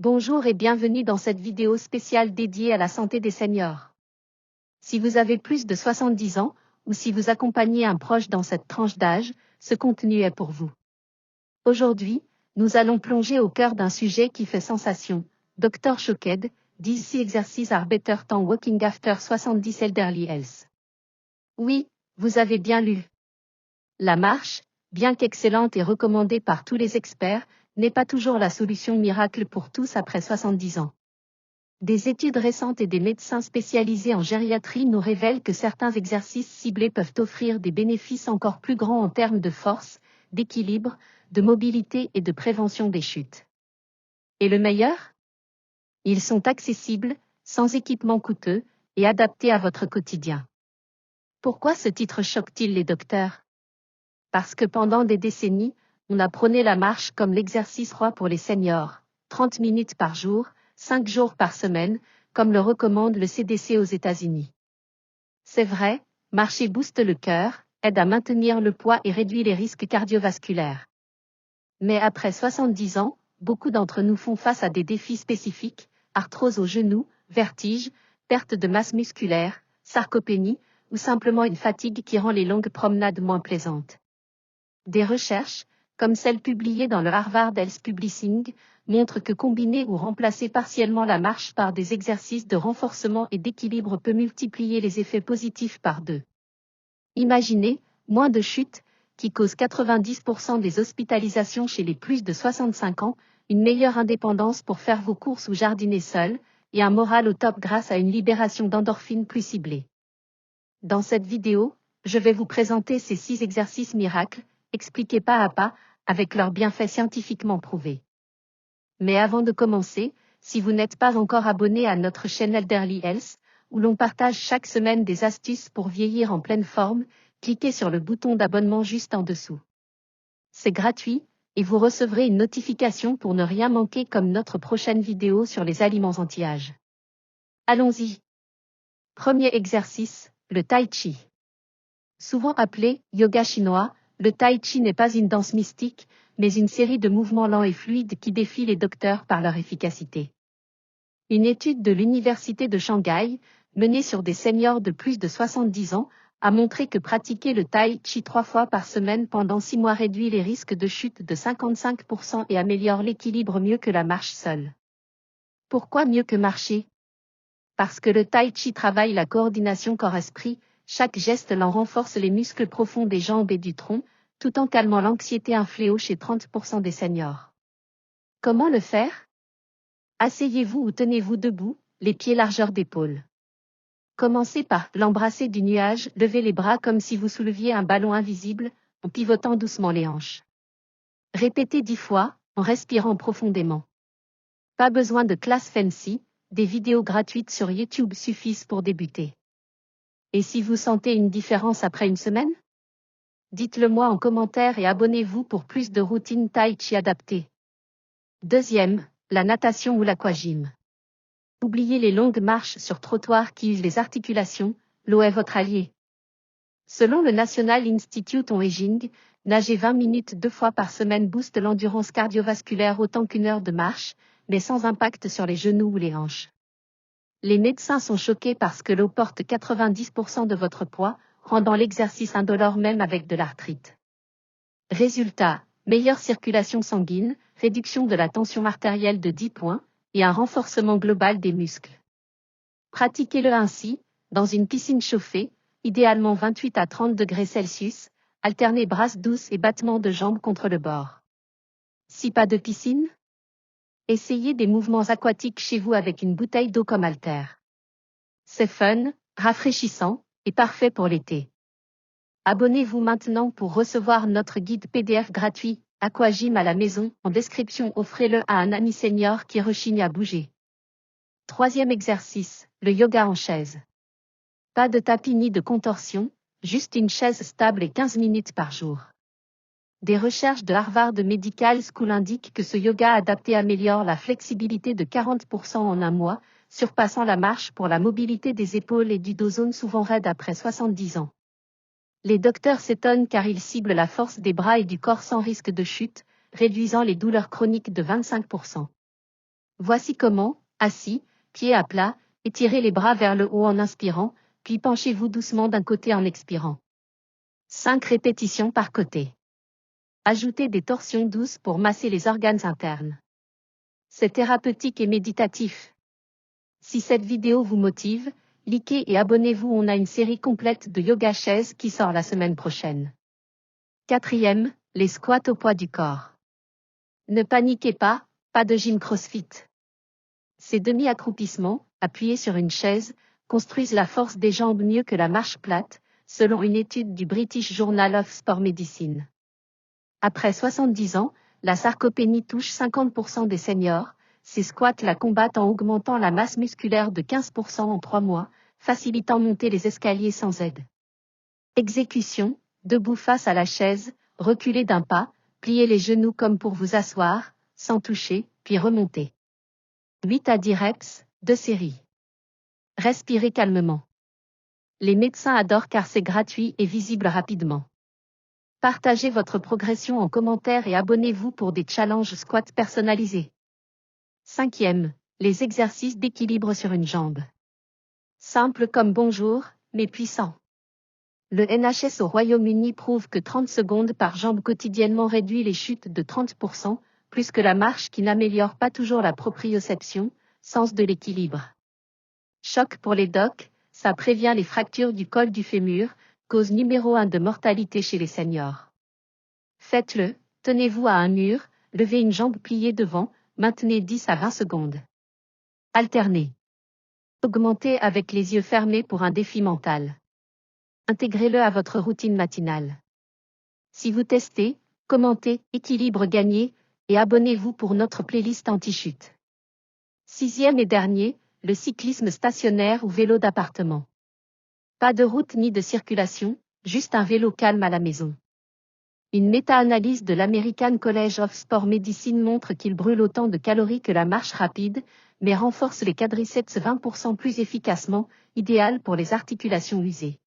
Bonjour et bienvenue dans cette vidéo spéciale dédiée à la santé des seniors. Si vous avez plus de 70 ans, ou si vous accompagnez un proche dans cette tranche d'âge, ce contenu est pour vous. Aujourd'hui, nous allons plonger au cœur d'un sujet qui fait sensation. Dr. Shocked, these 6 exercises are better than walking after 70 elderly health. Oui, vous avez bien lu. La marche, bien qu'excellente et recommandée par tous les experts, n'est pas toujours la solution miracle pour tous après 70 ans. Des études récentes et des médecins spécialisés en gériatrie nous révèlent que certains exercices ciblés peuvent offrir des bénéfices encore plus grands en termes de force, d'équilibre, de mobilité et de prévention des chutes. Et le meilleur ? Ils sont accessibles, sans équipement coûteux, et adaptés à votre quotidien. Pourquoi ce titre choque-t-il les docteurs ? Parce que pendant des décennies, on a prôné la marche comme l'exercice roi pour les seniors, 30 minutes par jour, 5 jours par semaine, comme le recommande le CDC aux États-Unis. C'est vrai, marcher booste le cœur, aide à maintenir le poids et réduit les risques cardiovasculaires. Mais après 70 ans, beaucoup d'entre nous font face à des défis spécifiques, arthrose aux genoux, vertige, perte de masse musculaire, sarcopénie, ou simplement une fatigue qui rend les longues promenades moins plaisantes. Des recherches, comme celle publiée dans le Harvard Health Publishing, montrent que combiner ou remplacer partiellement la marche par des exercices de renforcement et d'équilibre peut multiplier les effets positifs par 2. Imaginez, moins de chutes, qui causent 90% des hospitalisations chez les plus de 65 ans, une meilleure indépendance pour faire vos courses ou jardiner seul, et un moral au top grâce à une libération d'endorphines plus ciblée. Dans cette vidéo, je vais vous présenter ces 6 exercices miracles, expliqués pas à pas, avec leurs bienfaits scientifiquement prouvés. Mais avant de commencer, si vous n'êtes pas encore abonné à notre chaîne Elderly Health, où l'on partage chaque semaine des astuces pour vieillir en pleine forme, cliquez sur le bouton d'abonnement juste en dessous. C'est gratuit, et vous recevrez une notification pour ne rien manquer comme notre prochaine vidéo sur les aliments anti-âge. Allons-y. Premier exercice, le Tai Chi. Souvent appelé yoga chinois, le Tai Chi n'est pas une danse mystique, mais une série de mouvements lents et fluides qui défient les docteurs par leur efficacité. Une étude de l'Université de Shanghai, menée sur des seniors de plus de 70 ans, a montré que pratiquer le Tai Chi 3 fois par semaine pendant 6 mois réduit les risques de chute de 55% et améliore l'équilibre mieux que la marche seule. Pourquoi mieux que marcher ? Parce que le Tai Chi travaille la coordination corps-esprit, chaque geste l'en renforce les muscles profonds des jambes et du tronc, tout en calmant l'anxiété, un fléau chez 30% des seniors. Comment le faire ? Asseyez-vous ou tenez-vous debout, les pieds largeur d'épaule. Commencez par l'embrasser du nuage, levez les bras comme si vous souleviez un ballon invisible, en pivotant doucement les hanches. Répétez 10 fois, en respirant profondément. Pas besoin de classe fancy, des vidéos gratuites sur YouTube suffisent pour débuter. Et si vous sentez une différence après une semaine ? Dites-le moi en commentaire et abonnez-vous pour plus de routines Tai Chi adaptées. Deuxième, la natation ou l'aquagym. Oubliez les longues marches sur trottoir qui usent les articulations, l'eau est votre allié. Selon le National Institute on Aging, nager 20 minutes 2 fois par semaine booste l'endurance cardiovasculaire autant qu'une heure de marche, mais sans impact sur les genoux ou les hanches. Les médecins sont choqués parce que l'eau porte 90% de votre poids, rendant l'exercice indolore même avec de l'arthrite. Résultat, meilleure circulation sanguine, réduction de la tension artérielle de 10 points, et un renforcement global des muscles. Pratiquez-le ainsi, dans une piscine chauffée, idéalement 28 à 30 degrés Celsius, alternez brasse douce et battements de jambes contre le bord. Si pas de piscine ? Essayez des mouvements aquatiques chez vous avec une bouteille d'eau comme haltère. C'est fun, rafraîchissant, et parfait pour l'été. Abonnez-vous maintenant pour recevoir notre guide PDF gratuit, Aquagym à la maison, en description. Offrez-le à un ami senior qui rechigne à bouger. Troisième exercice, le yoga en chaise. Pas de tapis ni de contorsion, juste une chaise stable et 15 minutes par jour. Des recherches de Harvard Medical School indiquent que ce yoga adapté améliore la flexibilité de 40% en un mois, surpassant la marche pour la mobilité des épaules et du dos, zone souvent raide après 70 ans. Les docteurs s'étonnent car il cible la force des bras et du corps sans risque de chute, réduisant les douleurs chroniques de 25%. Voici comment, assis, pieds à plat, étirez les bras vers le haut en inspirant, puis penchez-vous doucement d'un côté en expirant. 5 répétitions par côté. Ajoutez des torsions douces pour masser les organes internes. C'est thérapeutique et méditatif. Si cette vidéo vous motive, likez et abonnez-vous, on a une série complète de yoga chaises qui sort la semaine prochaine. 4e, les squats au poids du corps. Ne paniquez pas, pas de gym CrossFit. Ces demi-accroupissements, appuyés sur une chaise, construisent la force des jambes mieux que la marche plate, selon une étude du British Journal of Sport Medicine. Après 70 ans, la sarcopénie touche 50% des seniors. Ces squats la combattent en augmentant la masse musculaire de 15% en 3 mois, facilitant monter les escaliers sans aide. Exécution, debout face à la chaise, reculez d'un pas, pliez les genoux comme pour vous asseoir, sans toucher, puis remontez. 8 à 10 reps, 2 séries. Respirez calmement. Les médecins adorent car c'est gratuit et visible rapidement. Partagez votre progression en commentaire et abonnez-vous pour des challenges squats personnalisés. 5e, les exercices d'équilibre sur une jambe. Simple comme bonjour, mais puissant. Le NHS au Royaume-Uni prouve que 30 secondes par jambe quotidiennement réduit les chutes de 30%, plus que la marche qui n'améliore pas toujours la proprioception, sens de l'équilibre. Choc pour les docs, ça prévient les fractures du col du fémur, cause numéro 1 de mortalité chez les seniors. Faites-le, tenez-vous à un mur, levez une jambe pliée devant, maintenez 10 à 20 secondes. Alternez. Augmentez avec les yeux fermés pour un défi mental. Intégrez-le à votre routine matinale. Si vous testez, commentez, équilibre gagné, et abonnez-vous pour notre playlist anti-chute. 6e et dernier, le cyclisme stationnaire ou vélo d'appartement. Pas de route ni de circulation, juste un vélo calme à la maison. Une méta-analyse de l'American College of Sport Medicine montre qu'il brûle autant de calories que la marche rapide, mais renforce les quadriceps 20% plus efficacement, idéal pour les articulations usées.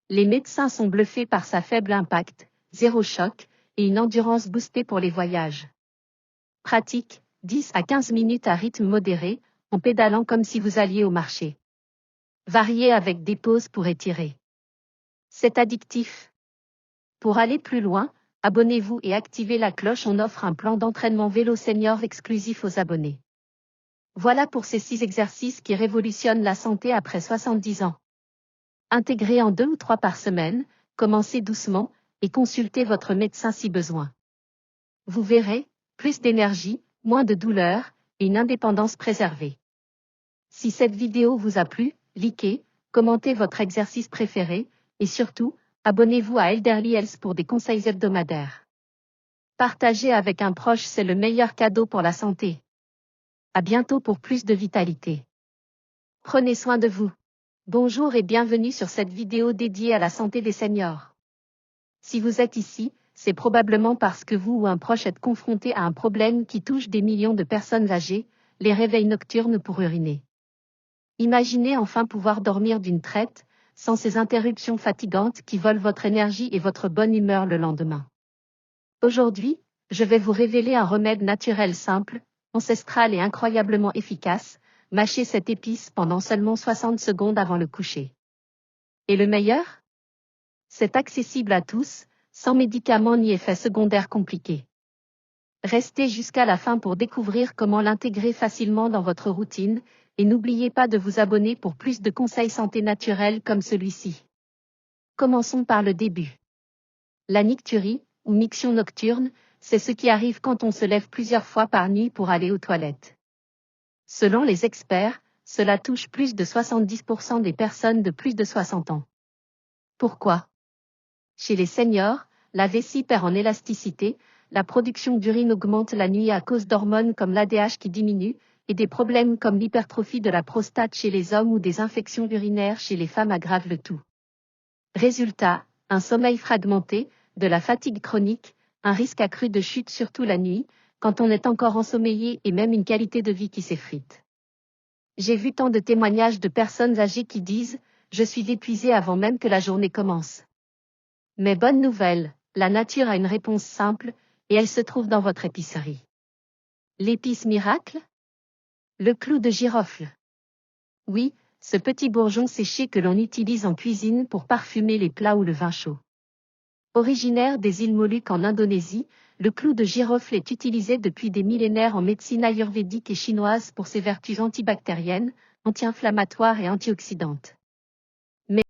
Les médecins sont bluffés par sa faible impact, zéro choc, et une endurance boostée pour les voyages. Pratique, 10 à 15 minutes à rythme modéré, en pédalant comme si vous alliez au marché. Variez avec des pauses pour étirer. C'est addictif. Pour aller plus loin, abonnez-vous et activez la cloche, on offre un plan d'entraînement vélo senior exclusif aux abonnés. Voilà pour ces 6 exercices qui révolutionnent la santé après 70 ans. Intégrez en 2 ou 3 par semaine, commencez doucement, et consultez votre médecin si besoin. Vous verrez, plus d'énergie, moins de douleur, et une indépendance préservée. Si cette vidéo vous a plu, likez, commentez votre exercice préféré, et surtout, abonnez-vous à Elderly Health pour des conseils hebdomadaires. Partager avec un proche, c'est le meilleur cadeau pour la santé. À bientôt pour plus de vitalité. Prenez soin de vous. Bonjour et bienvenue sur cette vidéo dédiée à la santé des seniors. Si vous êtes ici, c'est probablement parce que vous ou un proche êtes confronté à un problème qui touche des millions de personnes âgées, les réveils nocturnes pour uriner. Imaginez enfin pouvoir dormir d'une traite, sans ces interruptions fatigantes qui volent votre énergie et votre bonne humeur le lendemain. Aujourd'hui, je vais vous révéler un remède naturel simple, ancestral et incroyablement efficace. Mâchez cette épice pendant seulement 60 secondes avant le coucher. Et le meilleur? C'est accessible à tous, sans médicaments ni effets secondaires compliqués. Restez jusqu'à la fin pour découvrir comment l'intégrer facilement dans votre routine, et n'oubliez pas de vous abonner pour plus de conseils santé naturels comme celui-ci. Commençons par le début. La nicturie, ou miction nocturne, c'est ce qui arrive quand on se lève plusieurs fois par nuit pour aller aux toilettes. Selon les experts, cela touche plus de 70% des personnes de plus de 60 ans. Pourquoi? Chez les seniors, la vessie perd en élasticité, la production d'urine augmente la nuit à cause d'hormones comme l'ADH qui diminue, et des problèmes comme l'hypertrophie de la prostate chez les hommes ou des infections urinaires chez les femmes aggravent le tout. Résultat, un sommeil fragmenté, de la fatigue chronique, un risque accru de chute surtout la nuit, quand on est encore ensommeillé et même une qualité de vie qui s'effrite. J'ai vu tant de témoignages de personnes âgées qui disent « Je suis épuisé avant même que la journée commence ». Mais bonne nouvelle, la nature a une réponse simple, et elle se trouve dans votre épicerie. L'épice miracle? Le clou de girofle. Oui, ce petit bourgeon séché que l'on utilise en cuisine pour parfumer les plats ou le vin chaud. Originaire des îles Moluques en Indonésie, le clou de girofle est utilisé depuis des millénaires en médecine ayurvédique et chinoise pour ses vertus antibactériennes, anti-inflammatoires et antioxydantes.